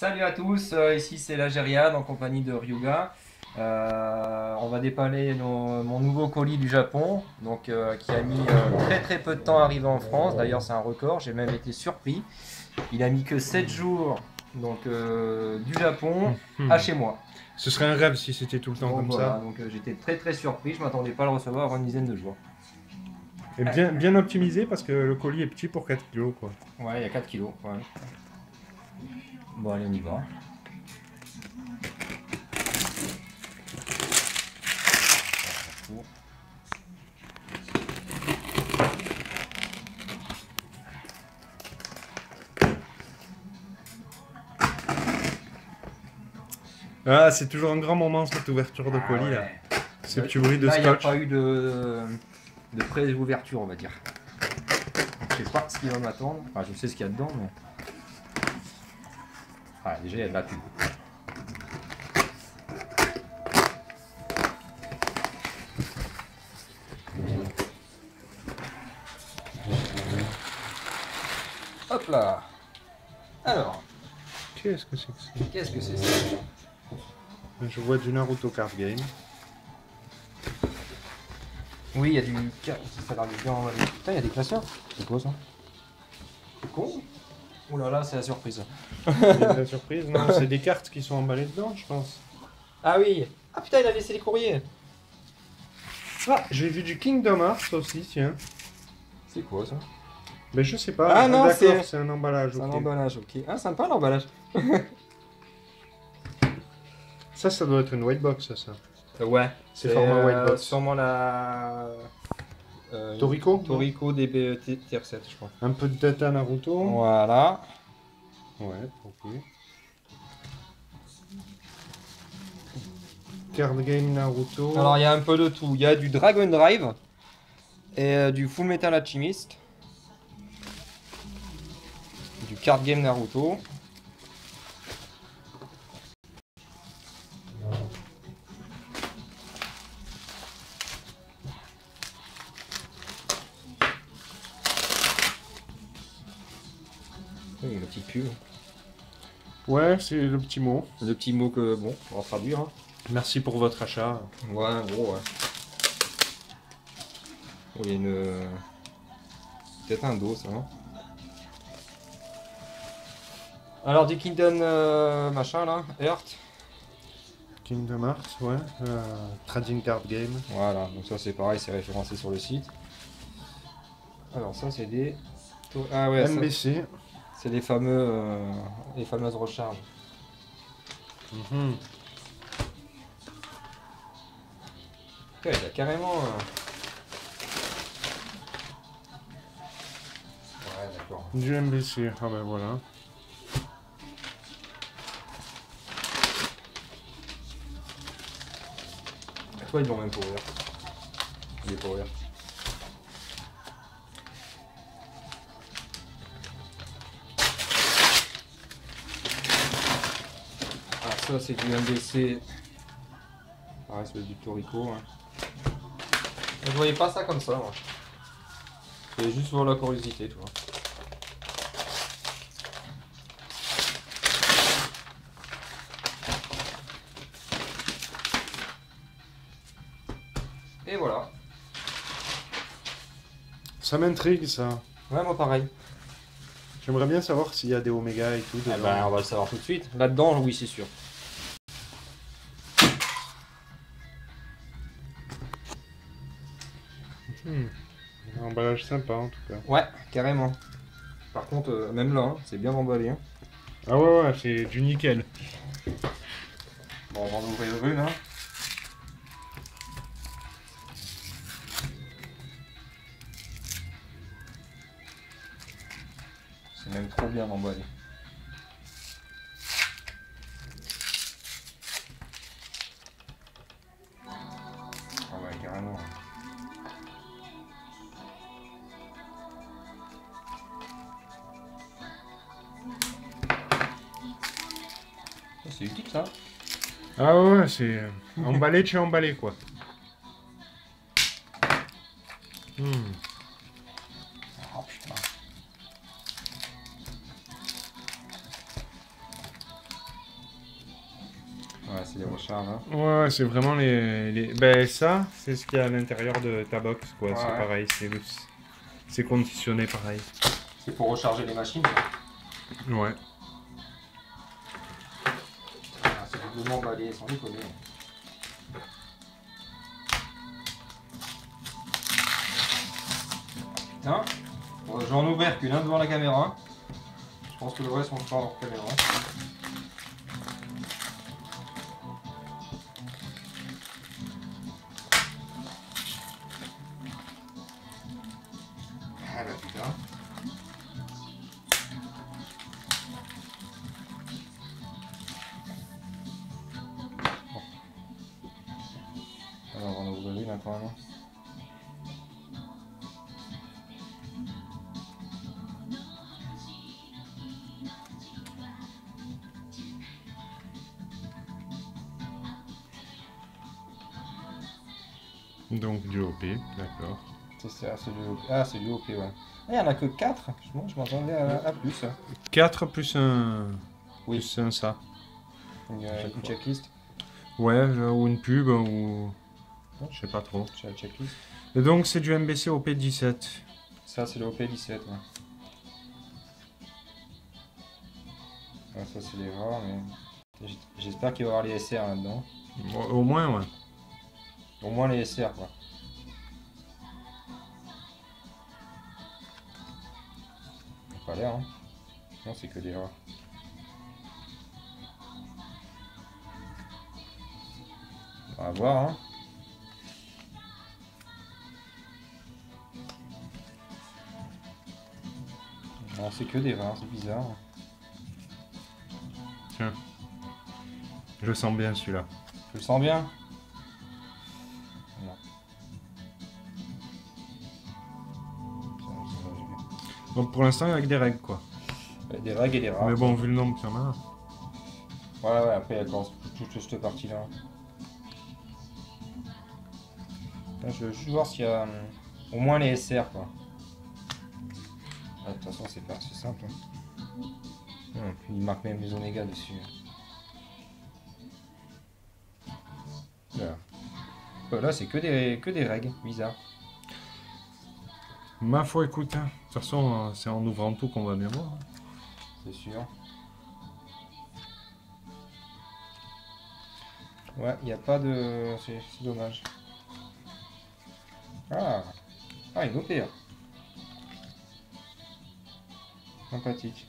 Salut à tous, ici c'est l'Agériade en compagnie de Ryuga. On va dépanner mon nouveau colis du Japon, donc qui a mis très peu de temps à arriver en France. D'ailleurs c'est un record, j'ai même été surpris. Il a mis que 7 jours donc du Japon à chez moi. Ce serait un rêve si c'était tout le temps Donc comme voilà, ça. donc j'étais très surpris, je m'attendais pas à le recevoir avant une dizaine de jours. Et bien optimisé parce que le colis est petit pour 4 kilos quoi. Ouais, il y a 4 kilos. Ouais. Bon allez on y va. Ah, c'est toujours un grand moment cette ouverture de colis là. Ces petits bruits de là, il n'y a scotch. pas eu de pré-ouverture, on va dire. Je sais pas ce qui va m'attendre. Enfin, je sais ce qu'il y a dedans, mais. Ah, déjà, il y a de la pub. Hop là. Alors, Qu'est-ce que c'est que ça? qu'est-ce que c'est ça? Je vois du Naruto Card Game. Oui, il y a du. Ça a l'air de bien emballé. Putain, il y a des classeurs. C'est quoi ça? C'est con? Ouh là là, c'est la surprise. C'est de la surprise, non? C'est des cartes qui sont emballées dedans, je pense. Ah oui. Ah putain, il a laissé les courriers. Ah, j'ai vu du Kingdom Hearts aussi, tiens. C'est quoi ça? Mais je sais pas. Ah non, d'accord, c'est un emballage. c'est un Ok. emballage, ok. Ah, sympa l'emballage. Ça doit être une white box, ça. Ouais. C'est format white box. Sûrement la. Toriko? Toriko DB Tier 7, je crois. Un peu de data Naruto. Voilà. Ouais, ok. Card Game Naruto. Alors il y a un peu de tout. Il y a du Dragon Drive et du Full Metal Alchemist. Du Card Game Naruto. Oui, la petite pub. Ouais, c'est le petit mot. Le petit mot que, bon, on va traduire. Hein. Merci pour votre achat. Ouais, en gros, ouais. Oh, il y a une. Peut-être un dos, ça, non? Alors, du Kingdom machin là, Earth. Kingdom Hearts, ouais. Trading Card Game. Voilà, donc ça c'est pareil, c'est référencé sur le site. Alors, ça c'est des. Ah ouais, ça, MBC. c'est les fameuses recharges. Mhm. Ouais, il y a carrément. Ouais, d'accord. Du MBC, ah ben voilà. Toi, ils l'ont même pas ouvert. Il est pas ouvert. Ah, ça c'est du MDC. Pareil, c'est du Toriko. Hein. Je voyais pas ça comme ça, moi. C'est juste pour la curiosité, tu vois. Et voilà. Ça m'intrigue ça. Ouais, moi pareil. J'aimerais bien savoir s'il y a des Oméga et tout Eh dedans. ben, on va le savoir tout de suite. Là-dedans, oui, c'est sûr. Un emballage sympa en tout cas. Ouais, carrément. Par contre, même là, hein, c'est bien emballé. Hein. Ah ouais, c'est du nickel. Bon, on va en ouvrir une. Hein. C'est même trop bien emballé. Ah ouais, carrément. C'est utile ça. Ah ouais, c'est emballé de chez emballé quoi. Oh putain. c'est les recharges. Hein. Ouais, c'est vraiment Ben, ça, c'est ce qu'il y a à l'intérieur de ta box, quoi. Ouais, C'est ouais. pareil, c'est conditionné pareil. C'est pour recharger les machines. Ça. Ouais. Ah, c'est doublement emballé, sans déconner. Hein bon, j'en ai ouvert qu'une devant la caméra. Je pense que le reste, on le fera hors caméra. Ah bah putain. Alors on a ouvert une apparemment. Donc du OP, d'accord. C'est ça, c'est du OP. Ah, c'est du OP, ouais. Ah, il n'y en a que 4. Moi, je m'attendais à plus. 4 plus un... Oui. Plus un ça. Une checklist. Ouais, ou une pub, ou... Je sais pas trop. C'est la checklist. Et donc c'est du MBC OP17. Ça, c'est le OP17. Ouais. Ouais, ça, c'est les rares, mais... J'espère qu'il va y avoir les SR là-dedans. Au moins, ouais. Au moins les SR, quoi. Pas l'air, hein. Non, c'est que des rares. On va voir, hein. Non, c'est que des rares, c'est bizarre. Tiens. Je le sens bien celui-là. Tu le sens bien? Non. Donc pour l'instant, avec des règles, quoi. Des règles et des rares. Mais bon, vu le nombre qu'il y en a... Ouais, ouais, après, elle commence toute cette partie-là. Là, je veux juste voir s'il y a au moins les SR, quoi. Ouais, de toute façon, c'est pas assez simple. Hein. Ouais, puis il marque même les oméga dessus. Là, là c'est que des règles, bizarre. Ma foi, écoute, hein. De toute façon, c'est en ouvrant tout qu'on va bien voir. C'est sûr. Ouais, il n'y a pas de... C'est dommage. Ah, ah, une OPA. Sympathique.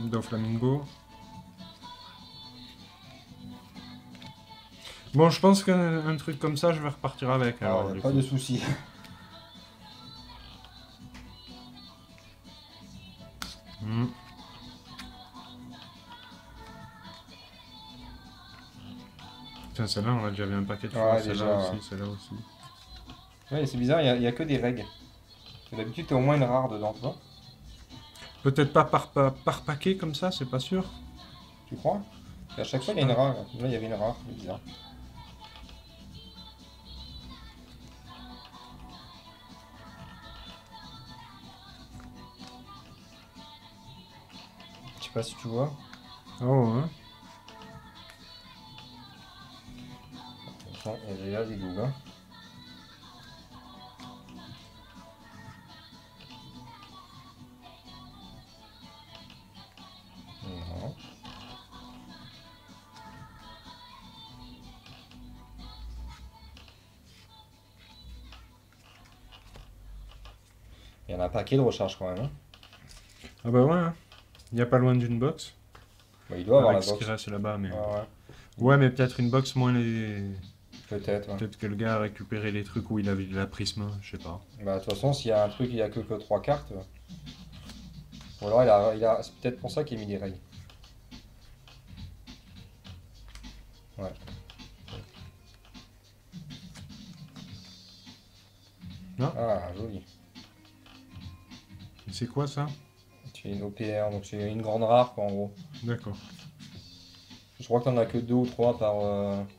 Do Flamingo. Bon, je pense qu'un truc comme ça, je vais repartir avec. Alors, Alors, du pas coup. de soucis. Tiens, celle-là, on l'a déjà vu un paquet de Ouais, fois. déjà, Celle-là ouais. aussi, celle-là aussi. Ouais, c'est bizarre, il y a que des règles. D'habitude, t'as au moins une rare dedans, tu vois. Peut-être pas par paquet comme ça, c'est pas sûr. Tu crois? À chaque fois, il y a une rare. Là, il y avait une rare, c'est bizarre. Je sais pas si tu vois. Oh, hein. Il y a déjà des doubles. Hein. Non. Il y en a un paquet de recharge quand même. Hein. Ah bah ouais, hein. Il n'y a pas loin d'une box. Bah, il doit avoir la Avec ce box. qui reste là-bas, mais... Ouais. Ouais, mais peut-être une box moins les... Peut-être. Ouais. Peut-être que le gars a récupéré les trucs où il avait de la prisme, je sais pas. Bah, de toute façon, s'il y a un truc, il n'y a que 3 cartes. Ou alors, c'est peut-être pour ça qu'il a mis des règles. Ouais. Non. Ah, joli. C'est quoi ça? C'est une OPR, donc c'est une grande rare, quoi, en gros. D'accord. Je crois que t'en as que 2 ou 3 par...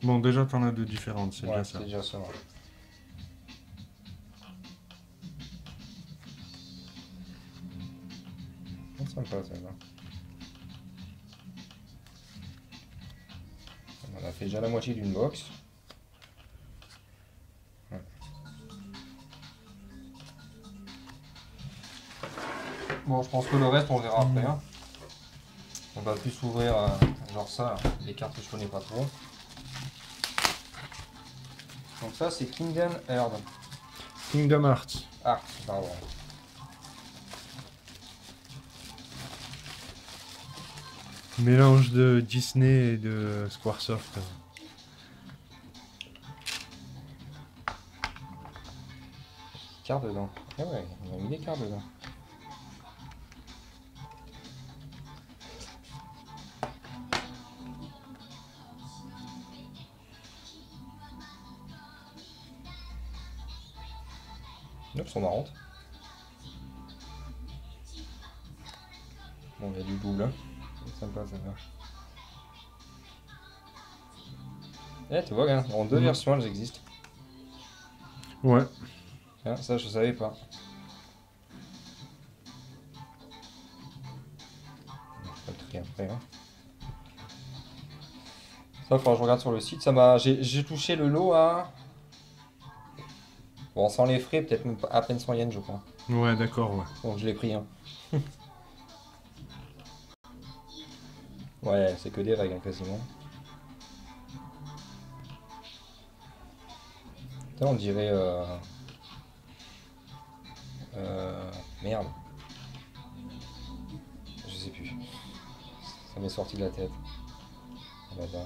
Bon, déjà, t'en as deux différentes, c'est Ouais, déjà ça. c'est déjà ça. Ouais. C'est sympa, celle-là. On en a Ça fait déjà la moitié d'une box. Ouais. Bon, je pense que le reste, on verra après. Hein. On va plus ouvrir genre ça, les cartes que je connais pas trop. Donc ça, c'est Kingdom Hearts. Kingdom Hearts. Ah, pardon. Mélange de Disney et de Squaresoft. Cartes dedans. Ah ouais, on a mis des cartes dedans. Elles sont marrantes. Bon, il y a du double. Hein. C'est sympa, ça va. Eh, tu vois, hein, en deux versions, elles existent. Ouais. Ah, ça, je savais pas. Je vais le trier après. Hein. Ça, il faudra que je regarde sur le site. Ça m'a. J'ai touché le lot à. Bon, sans les frais, peut-être même à peine 100 yens, je crois. Ouais, d'accord, ouais. Donc je l'ai pris. Hein. Ouais, c'est que des règles, hein, quasiment. Putain, on dirait. Merde. Je sais plus. Ça m'est sorti de la tête. Ah, là-bas.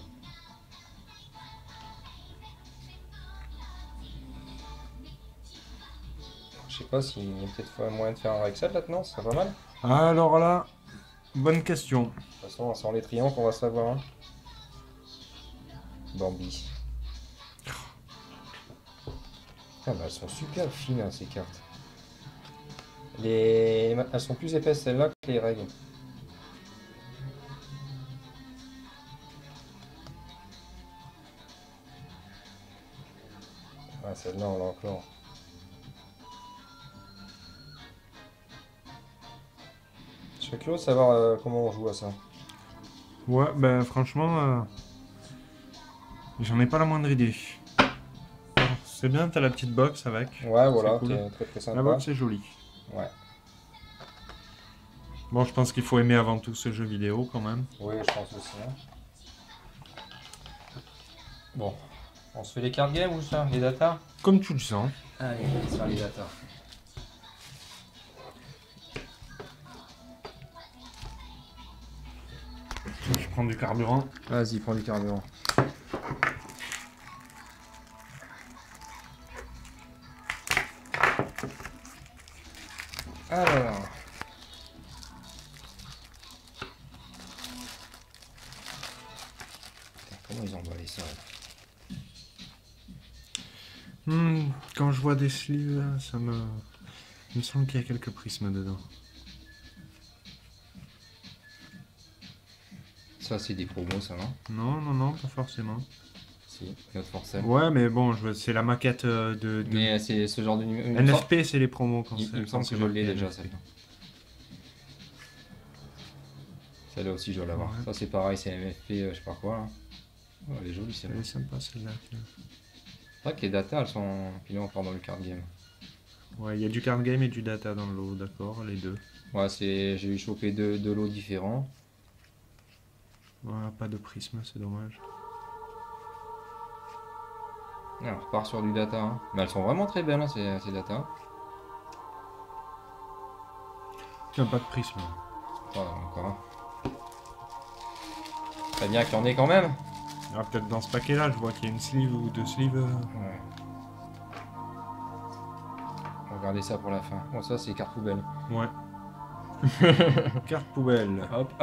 Je sais pas s'il y a peut-être moyen de faire un Rexel là-dedans, ce serait pas mal. Alors là, bonne question. De toute façon, sans les triomphes, on va savoir. Hein. Bambi. Putain, bah, elles sont super fines, hein, ces cartes. Elles sont plus épaisses celles-là que les règles. Ah, celle-là, on l'a encore. Je suis curieux de savoir comment on joue à ça. Ouais, ben franchement, j'en ai pas la moindre idée. C'est bien, t'as la petite box avec. Ouais, voilà, cool. très très sympa. La box est jolie. Ouais. Bon, je pense qu'il faut aimer avant tout ce jeu vidéo quand même. Oui, je pense aussi. Hein. Bon, on se fait les card games ou ça, les datas? Comme tu le sens. Allez, on va se faire les datas. Je prends du carburant. Vas-y, prends du carburant. Alors. Putain, comment ils ont emballé ça là? Quand je vois des sleeves, ça me... Il me semble qu'il y a quelques prismes dedans. Ça, c'est des promos, ça, non? Non, non, non, pas forcément. Si, notre forcément. Ouais, mais bon, c'est la maquette de... Mais c'est ce genre de numéro. NFP, c'est les promos quand Il me semble que je l'ai déjà, celle-là. Celle-là aussi, je dois l'avoir. Ouais. Ça, c'est pareil, c'est MFP, je sais pas quoi. Là. Oh, elle est jolie, celle-là. Elle est sympa celle-là. C'est vrai que les datas, elles sont. Puis là, encore dans le card game. Ouais, il y a du card game et du data dans le lot, d'accord, les deux. Ouais, j'ai eu chopé deux lots différents. Voilà, pas de prisme, c'est dommage. Et on repart sur du data. Hein. Mais elles sont vraiment très belles, hein, ces datas. Tiens, pas de prisme. Ouais, encore un. Très bien qu'il y en ait quand même. Ah, peut-être dans ce paquet-là, je vois qu'il y a une sleeve ou deux sleeves. Ouais. Regardez ça pour la fin. Bon, ça, c'est carte poubelle. Ouais. Carte poubelle. Hop.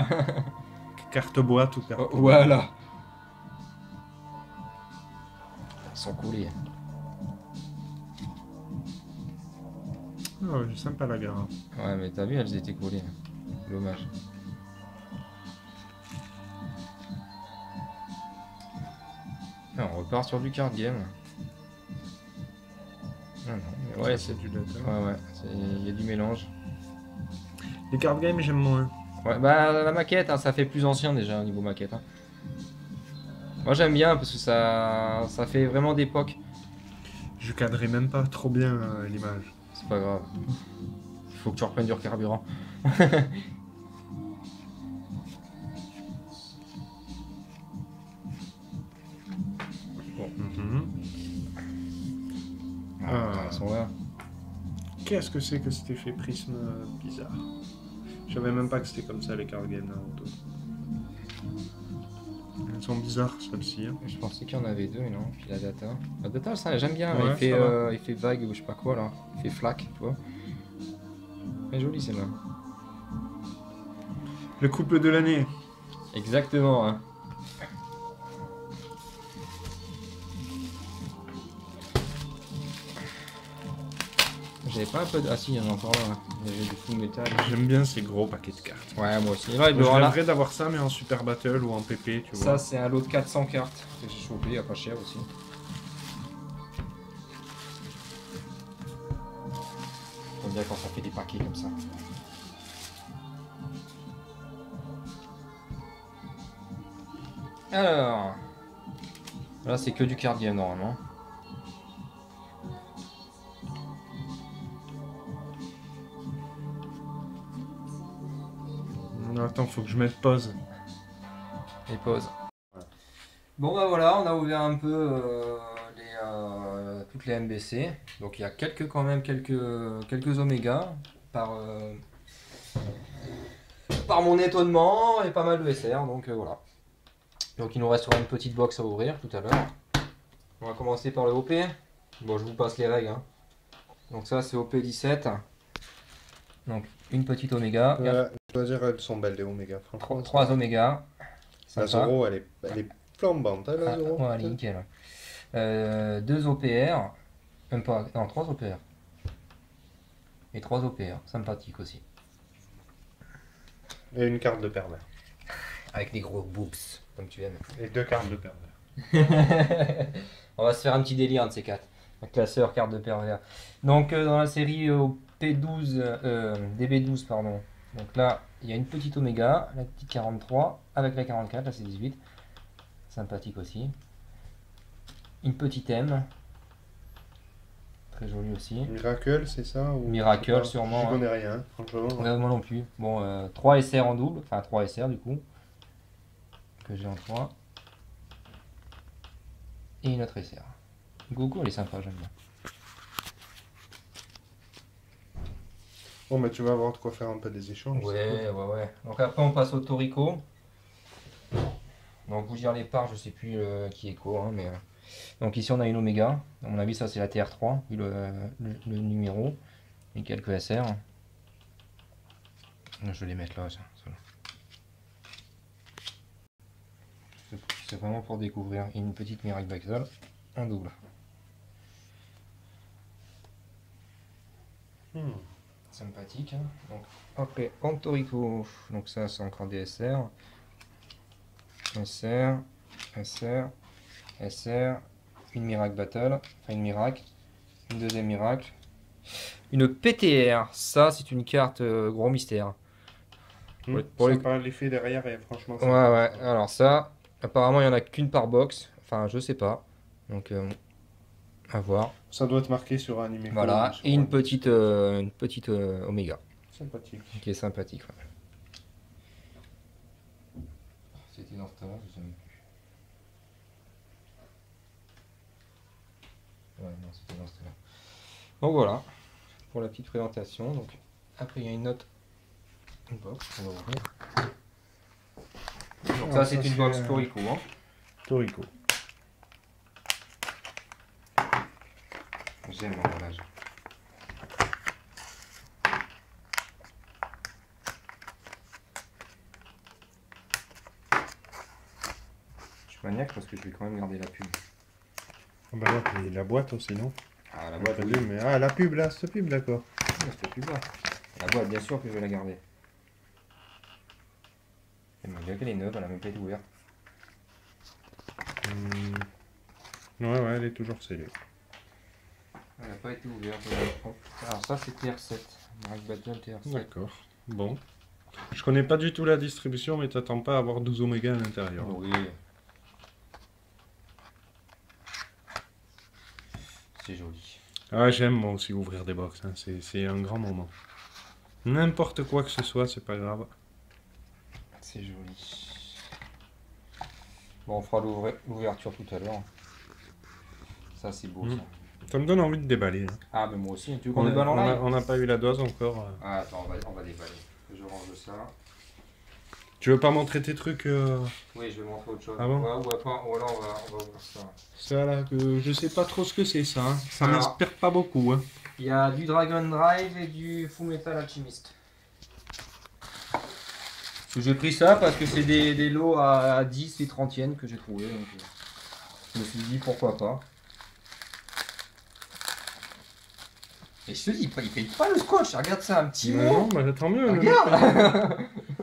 Carte boîte ou carte Oh, poubelle. voilà. Ils sont coulés. Oh, c'est sympa la gare. Ouais, mais t'as vu, elles étaient collées. Dommage. Ah, on repart sur du card game. Ah non, mais ouais, c'est du data. Ouais, ouais, il y a du mélange. Les card games, j'aime moins. Ouais, bah la maquette, hein, ça fait plus ancien déjà au niveau maquette. Hein. Moi j'aime bien parce que ça fait vraiment d'époque. Je cadrais même pas trop bien l'image. C'est pas grave. Il faut que tu reprennes du carburant. Mhm. Ah, elles sont là. Qu'est-ce que c'est que cet effet prisme bizarre? Je savais même pas que c'était comme ça les card games auto. Elles sont bizarres celles-ci. Hein. Je pensais qu'il y en avait deux, non? Puis la data. La data, ça j'aime bien. Ouais, ça va. Il fait vague ou je sais pas quoi là. Il fait flac, tu vois. Elle est jolie celle-là. Le couple de l'année. Exactement. Hein. J'avais pas un peu de. Ah si, il y en a encore là. Il y avait du full métal. J'aime bien ces gros paquets de cartes. Ouais, moi aussi. Là, il Moi, doit je là. rêverais d'avoir ça mais en Super Battle ou en PP, tu vois. Ça, c'est un lot de 400 cartes que j'ai chopé, il y a pas cher aussi. J'aime bien quand ça fait des paquets comme ça. Alors, là c'est que du card game normalement. Non, attends, faut que je mette pause. Et pause. Bon bah voilà, on a ouvert un peu toutes les MBC. Donc il y a quand même quelques Oméga par mon étonnement et pas mal de SR. Donc voilà. Donc il nous restera une petite box à ouvrir tout à l'heure. On va commencer par le OP. Bon, je vous passe les règles. Hein. Donc ça c'est OP 17. Donc une petite Oméga. Je dois dire, elles sont belles les Oméga, franchement. 3 Oméga. La Zoro, elle est flambante, hein, la Zoro. Ouais, elle est nickel. 2 OPR. Même pas. Non, 3 OPR. Et 3 OPR. Sympathique aussi. Et une carte de pervers. Avec des gros boobs, comme tu aimes. Et 2 cartes de pervers. On va se faire un petit délire de ces 4. Un classeur, carte de pervers. Donc dans la série DB12, pardon. Donc là, il y a une petite Oméga, la petite 43, avec la 44, là c'est 18. Sympathique aussi. Une petite M. Très jolie aussi. Miracle, c'est ça ou... Miracle, sûrement. Je connais rien, franchement. Ouais, moi non plus. Bon, 3 SR en double, enfin 3 SR du coup. Que j'ai en 3. Et une autre SR. Goku, elle est sympa, j'aime bien. Bon, mais tu vas avoir de quoi faire un peu des échanges. Ouais. Donc après, on passe au Toriko. Donc vous dire les parts, je sais plus qui est quoi, hein, mais. Donc ici, on a une Oméga. À mon avis, ça c'est la TR3, vu le numéro. Et quelques SR. Je vais les mettre là, ça. C'est vraiment pour découvrir. Et une petite Miracle Battle en double. Sympathique. Hein. Donc, après, en Toriko. Donc ça, c'est encore des SR. SR. Une Miracle Battle. Enfin, une Miracle. Une deuxième Miracle. Une PTR. Ça, c'est une carte gros mystère. Pour l'effet derrière, et franchement. Ouais. Alors ça, apparemment, il n'y en a qu'une par box. Enfin, je sais pas. Donc, à voir. Ça doit être marqué sur un animé. Voilà. Et une petite Oméga. Sympathique. Qui est sympathique. Ouais. C'était dans ce temps-là, je sais même plus. Ouais, non, c'était dans ce temps-là. Donc voilà, pour la petite présentation. Donc, après, il y a une autre box. On va ouvrir. Donc ça, c'est une box Toriko. Hein. Toriko. J'aime l'emballage. Je suis maniaque parce que je vais quand même garder la pub. Ah bah là, et la boîte aussi, non? Ah, la boîte, boîte, oui. Mais... Ah, la pub, là, cette pub, d'accord. Cette pub là. La boîte, bien sûr que je vais la garder. Elle m'a dit qu'elle est neuve, elle a même pas été ouverte. Ouais, elle est toujours scellée. Elle n'a pas été ouverte. Alors ça, c'est TR7. Miracle Battle TR7. D'accord. Bon. Je connais pas du tout la distribution, mais t'attends pas à avoir 12 Oméga à l'intérieur. Oui. c'est joli. Ah, j'aime moi aussi ouvrir des box, hein. C'est un grand moment. N'importe quoi que ce soit, c'est pas grave. C'est joli. Bon, on fera l'ouverture tout à l'heure. Ça, c'est beau, Mm. ça. Ça me donne envie de déballer, hein. Ah, mais moi aussi. Tu veux qu'on déballe en live? On n'a pas eu la dose encore. Ah, attends, on va déballer. Je range ça. Tu veux pas montrer tes trucs Oui, je vais montrer autre chose. Ah bon? Ouais, ou alors on va ouvrir ça. Ça là, que je sais pas trop ce que c'est ça. Hein. Ça Alors. m'inspire pas beaucoup. Hein. Il y a du Dragon Drive et du Full Metal Alchemist. J'ai pris ça parce que c'est des lots à 10 et 30 yens que j'ai trouvé. Donc je me suis dit pourquoi pas. Et je te dis, il paye pas le scotch. Regarde ça, un petit Mais mot. non, bah, tant mieux. Regarde.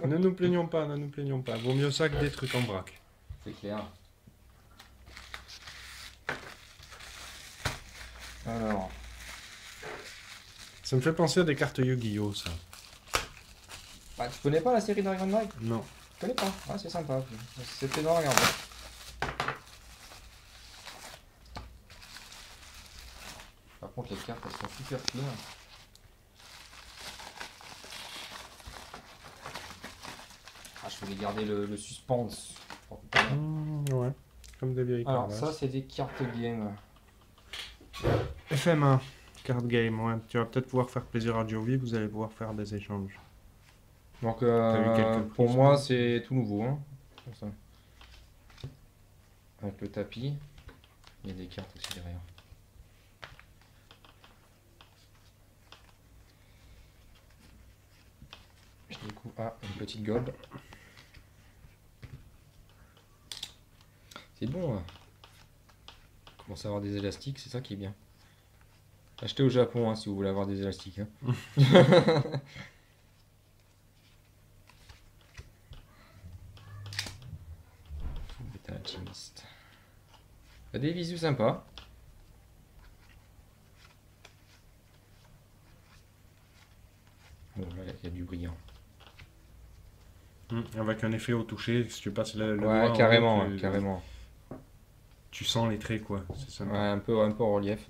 Ne nous plaignons pas, ne nous plaignons pas. Vaut mieux ça que des trucs en vrac. C'est clair. Alors. Ça me fait penser à des cartes Yu-Gi-Oh, ça. Bah, tu connais pas la série Dragon Knight? Non. Je connais pas. Ah, c'est sympa. C'était dans la regarder. Par contre, les cartes, elles sont super clean. Ah, je voulais garder le suspense. pour tout à l'heure. Ouais, comme des vieilles Alors, cartes. ça, c'est des cartes game. FMA, card game, ouais. Tu vas peut-être pouvoir faire plaisir à Jovi, vous allez pouvoir faire des échanges. Donc, T'as eu quelques pour prises, moi, là c'est tout nouveau. Hein. Comme ça. Avec le tapis. Il y a des cartes aussi derrière. Je découvre. Ah, une petite gold. C'est bon. Hein. Commence à avoir des élastiques, c'est ça qui est bien. Achetez au Japon hein, si vous voulez avoir des élastiques. Hein. Fullmetal Alchemist. Il y a des visus sympas. Bon, là, il y a du brillant. Avec un effet au toucher, si tu passes le doigt Ouais, en carrément, haut, carrément. tu sens les traits, quoi. C'est sympa. Ouais, un peu en relief.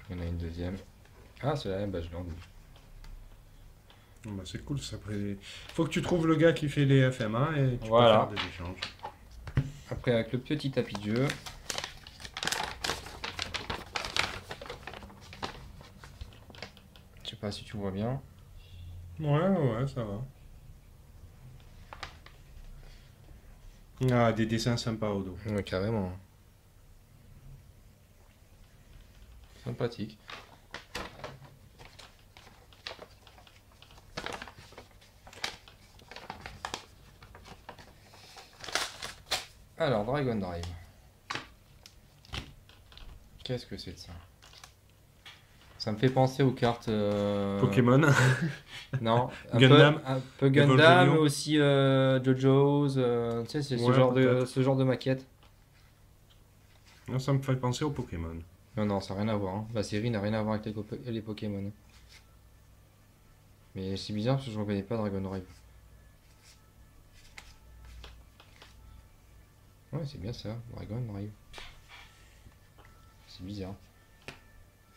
Il y en a une deuxième. Ah, c'est la même, bah je l'ai en double. Bah, c'est cool, ça. Après, faut que tu trouves le gars qui fait les FMA et tu Voilà. peux faire des échanges. Après, avec le petit tapis de jeu. Je sais pas si tu vois bien. Ouais, ça va. Ah, des dessins sympas au dos. Ouais, carrément. Sympathique. Alors, Dragon Drive. Qu'est-ce que c'est de ça? Ça me fait penser aux cartes... Pokémon. Non, Gundam. Un peu Gundam, Evolution. mais aussi JoJo's. Tu sais, c'est Ouais, ce genre de maquette. Non, ça me fait penser au Pokémon. Non, non, ça n'a rien à voir. Hein. La série n'a rien à voir avec les Pokémon. Mais c'est bizarre parce que je ne reconnais pas Dragon Drive. Ouais, c'est bien ça, Dragon Drive. C'est bizarre.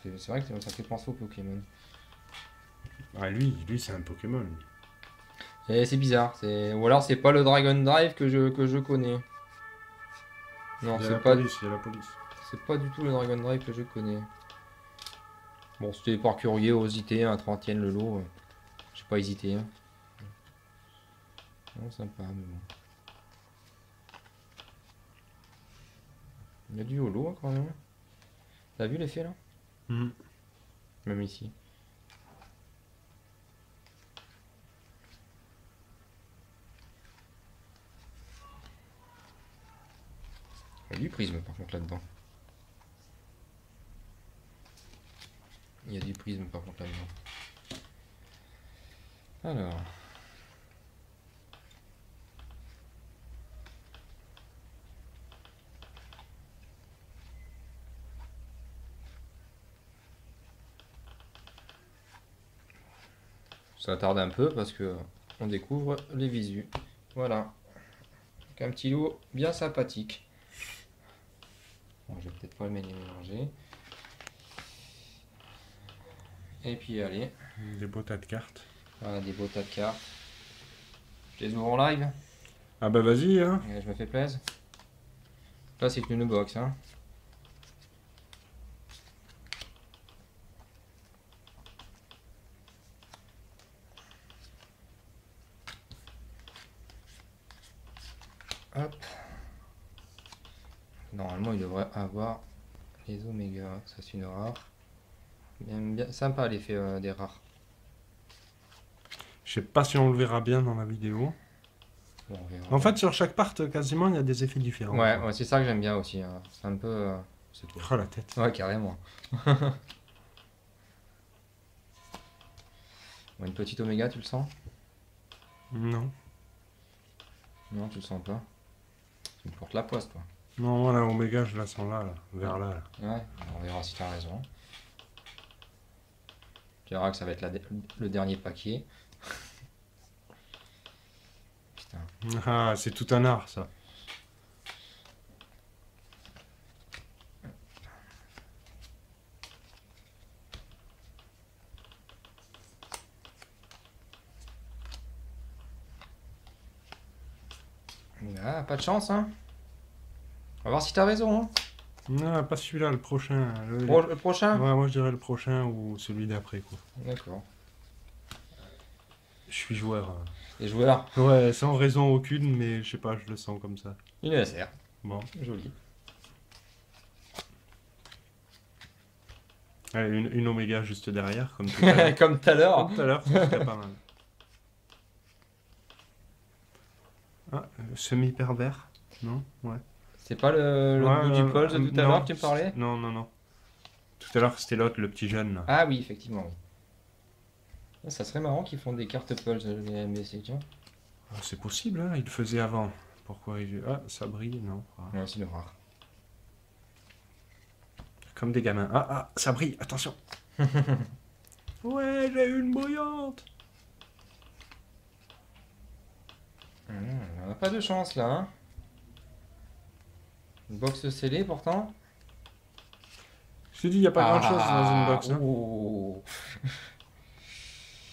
C'est vrai que ça fait penser au Pokémon. Ah, lui c'est un Pokémon. Lui. Et c'est bizarre. Ou alors c'est pas le Dragon Drive que je connais. Non, Il y a c'est la pas... police, il y a la police. C'est pas du tout le Dragon Drive que je connais. Bon, c'était par curiosité, un 30e le lot. J'ai pas hésité. Hein. Non, sympa, mais bon. Il y a du holo hein, quand même. T'as vu l'effet là? Même ici. Il y a du prisme par contre là-dedans. Il y a du prisme par contre là-dedans. Alors. Ça tarde un peu parce que on découvre les visus. Voilà. Donc un petit lot bien sympathique. Bon, je vais peut-être pas les mélanger. Et puis allez, Des beaux tas de cartes. voilà des beaux tas de cartes. Je les ouvre en live. Ah bah vas-y, hein. Et je me fais plaisir. Là c'est une box. Hein. Hop. Normalement il devrait avoir les oméga. Ça c'est une rare. Bien sympa l'effet des rares. Je sais pas si on le verra bien dans la vidéo. Bon, on verra. En fait, sur chaque part, quasiment, il y a des effets différents. Ouais, quoi. ouais, c'est ça que j'aime bien aussi. Hein. C'est un peu. C'est tout. Oh la tête. Ouais, carrément. Bon, une petite oméga, tu le sens? Non. Non, tu le sens pas. Tu me portes la poisse, toi. Non, voilà, Oméga, je la sens là, vers là. Ouais, on verra si t'as raison. Tu verras que ça va être le dernier paquet. Putain. Ah, c'est tout un art, ça. Ah, pas de chance, hein. On va voir si t'as raison, hein. Non, pas celui-là, le prochain. Le prochain? Ouais, moi je dirais le prochain ou celui d'après, quoi. D'accord. Je suis joueur. Les joueurs, Ouais, sans raison aucune, mais je sais pas, je le sens comme ça. une ESR. Bon. Joli. Allez, une Oméga juste derrière, comme tout à l'heure. Comme tout à l'heure. Comme tout à l'heure, ça serait pas mal. Ah, semi-pervers? Non? Ouais. C'est pas le Ouais, Blue du Pulse de tout à non, l'heure que tu me parlais? Non, non, non. Tout à l'heure, c'était l'autre, le petit jeune, là. Ah oui, effectivement, oui. Ça serait marrant qu'ils font des cartes Pulse, les MBC, tiens. Ah, c'est possible, hein, il le faisait avant. Pourquoi il... Ah, ça brille, non. Ah. Ouais, c'est une rare. Comme des gamins. Ah, ah, ça brille, attention. Ouais, j'ai une brillante. On n'a pas de chance là, hein. Une box scellée pourtant. Je t'ai dit, il n'y a pas grand-chose dans une box. Hein. Oh.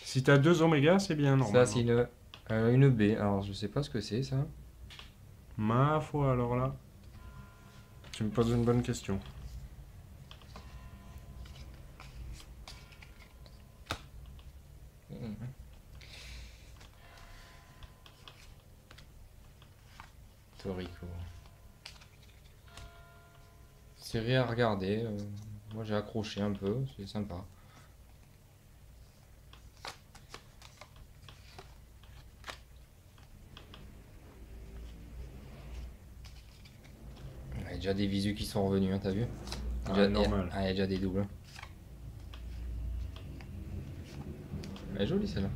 Si t'as deux Oméga, c'est bien, normalement. Ça, c'est une B. Alors, je sais pas ce que c'est ça. Ma foi, alors là, tu me poses une bonne question. Toriko. Série à regarder. Moi, j'ai accroché un peu. C'est sympa. Il y a déjà des visus qui sont revenus, hein, t'as vu? Ah, Déjà, normal. il y a déjà des doubles. Elle est jolie celle-là.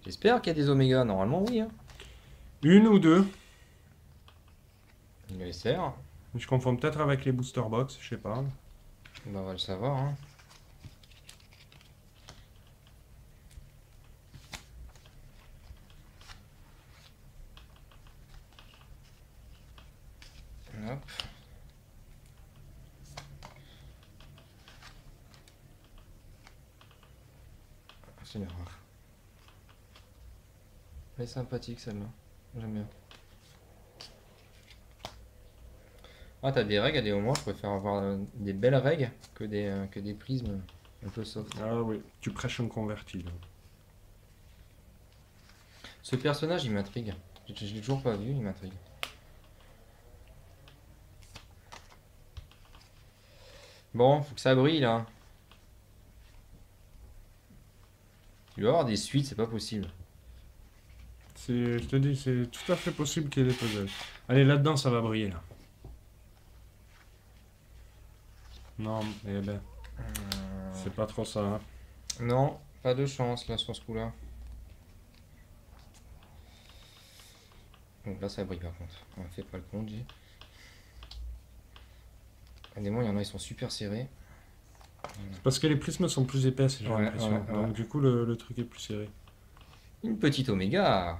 J'espère qu'il y a des oméga. Normalement, oui. Hein. Une ou deux. Une ESR. Je confonds peut-être avec les booster box, je sais pas. Bah, on va le savoir. Hein. Hop. C'est une rare. Elle est sympathique celle-là. J'aime bien. Ah, t'as des règles, au moins je préfère avoir des belles règles que des prismes un peu soft. Ah oui, tu prêches un converti. Là. Ce personnage il m'intrigue. Je l'ai toujours pas vu, il m'intrigue. Bon, faut que ça brille là. Tu dois avoir des suites, c'est pas possible. Je te dis, c'est tout à fait possible qu'il y ait des puzzles. Allez, là-dedans, ça va briller, là. Non, eh ben, c'est pas trop ça. Hein. Non, pas de chance là sur ce coup-là. Donc là ça brille par contre. On fait pas le compte, j'ai. Des mots, il y en a, ils sont super serrés. C'est parce que les prismes sont plus épaisses, j'ai Ouais, l'impression. ouais, ouais. Donc du coup, le truc est plus serré. Une petite oméga.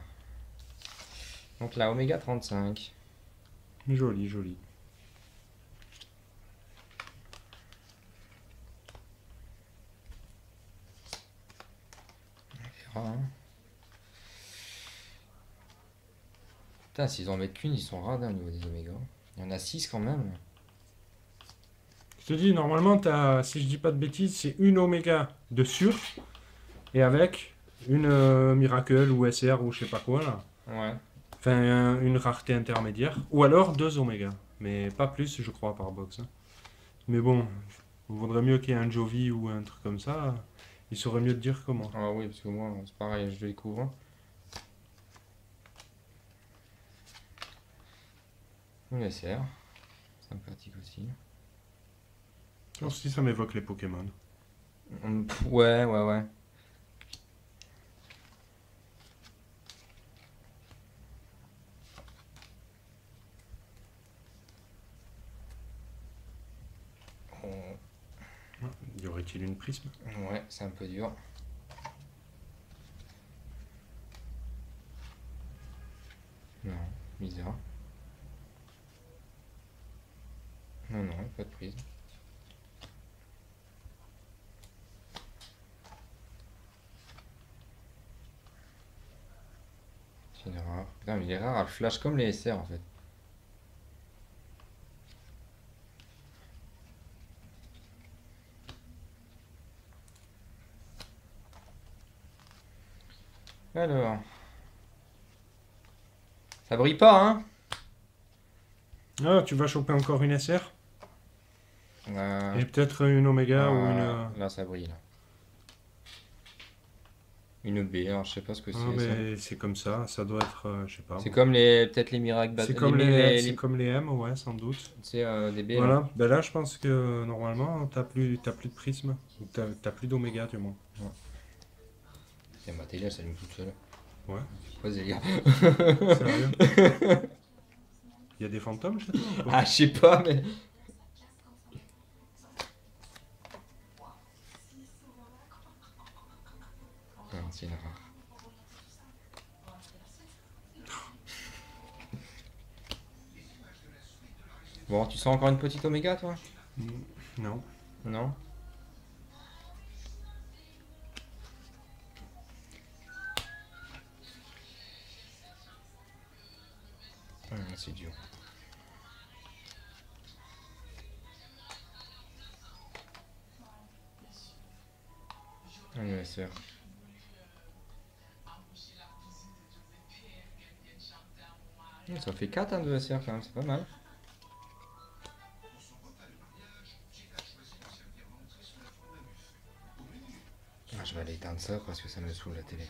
Donc là, oméga 35. Joli, joli. On verra, hein. Putain, s'ils en mettent qu'une, ils sont radins au niveau des oméga. Il y en a 6 quand même. Je te dis, normalement, si je dis pas de bêtises, c'est une oméga de sûr et avec une Miracle ou SR ou je sais pas quoi là. Ouais. Enfin, une rareté intermédiaire. Ou alors 2 oméga. Mais pas plus, je crois, par box, hein. Mais bon, il vaudrait mieux qu'il y ait un Jovi ou un truc comme ça. Il saurait mieux te dire comment. Ah oui, parce que moi, c'est pareil, je le découvre. Une SR. Sympathique aussi. Ça aussi, ça m'évoque les Pokémon. Ouais, ouais, ouais. Y aurait-il une prisme? Ouais, c'est un peu dur. Non, bizarre. Non, non, pas de prise. C'est rare. Putain, mais il est rare, elle flash comme les SR en fait. Alors. Ça brille pas, hein? Ah, tu vas choper encore une SR? Et peut-être une oméga ou une... Là, ça brille, là. Une B, alors je sais pas ce que c'est. Ah, mais c'est comme ça doit être, je sais pas. C'est comme les, peut-être les miracles. C'est comme les, comme les M, ouais, sans doute. C'est des B. Voilà, Là. ben là je pense que normalement t'as plus de prisme, ou t'as plus d'oméga du moins. Tiens, ma télé elle s'allume toute seule. Ouais. Quoi, les gars? Sérieux? Il y a des fantômes chez toi ou pas? Ah, je sais pas, mais. Non, c'est une rare. Bon, tu sens encore une petite oméga, toi? Non. Non? C'est dur. Ouais, c'est... Ça fait 4 hein, de SR quand même, c'est pas mal. Ah, je vais aller éteindre ça parce que ça me saoule la télé.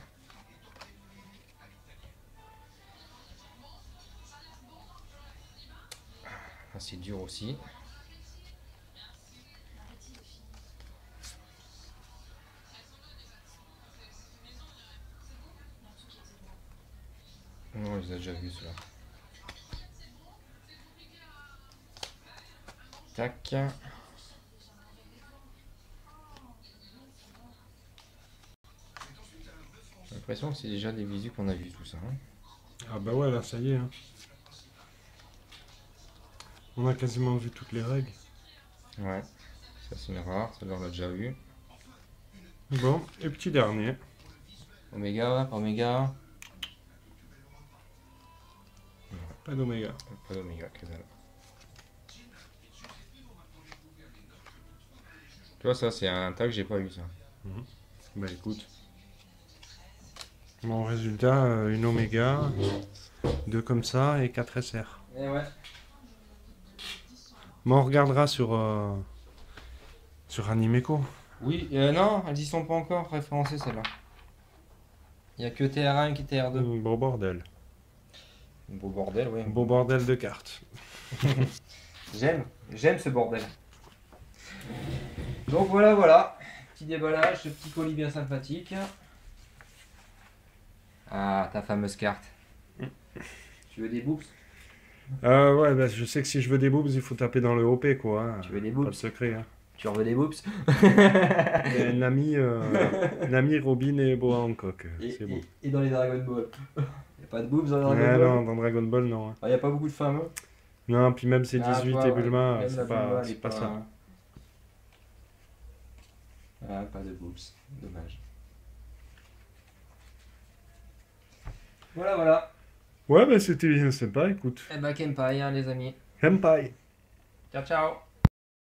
Ah, c'est dur aussi. Non, je les ai déjà vus ceux-là. Tac. J'ai l'impression que c'est déjà des visus qu'on a vu tout ça. Hein. Ah bah ouais, là ça y est. Hein. On a quasiment vu toutes les règles. Ouais, ça c'est une rare, ça on l'a déjà vu. Bon, et petit dernier. Oméga, Oméga. Pas d'oméga. Pas d'Oméga, que dalle. Tu vois, ça c'est un tag que j'ai pas eu ça. Bah écoute. Bon résultat, une oméga, 2 comme ça et 4 SR. Et ouais. Bon, on regardera sur Animeco. Oui, non, elles y sont pas encore référencées celles-là. Il y a que TR1 et TR2. Beau bordel. Beau bordel, oui. Beau bordel de cartes. J'aime ce bordel. Donc voilà. Petit déballage, ce petit colis bien sympathique. Ah, ta fameuse carte. Tu veux des boops? Ouais, bah, je sais que si je veux des boobs, il faut taper dans le OP quoi. Hein. Tu veux des Pas boobs? de secret. Hein. Tu en veux des boops? Nami, Robin et Boa Hancock. C'est bon. Et dans les Dragon Ball. Pas de boobs dans Dragon Ouais, Ball. non, dans Dragon Ball, non. Ah, y a pas beaucoup de fameux. Non, puis même c'est Ah, 18 toi, et ouais. Bulma, Même la Bulma, elle c'est est pas ça. Ah, pas de boobs. Dommage. Voilà, voilà. Ouais, bah c'était bien sympa, écoute. Eh bah, Kenpai, hein, les amis. Hentai. Ciao, ciao.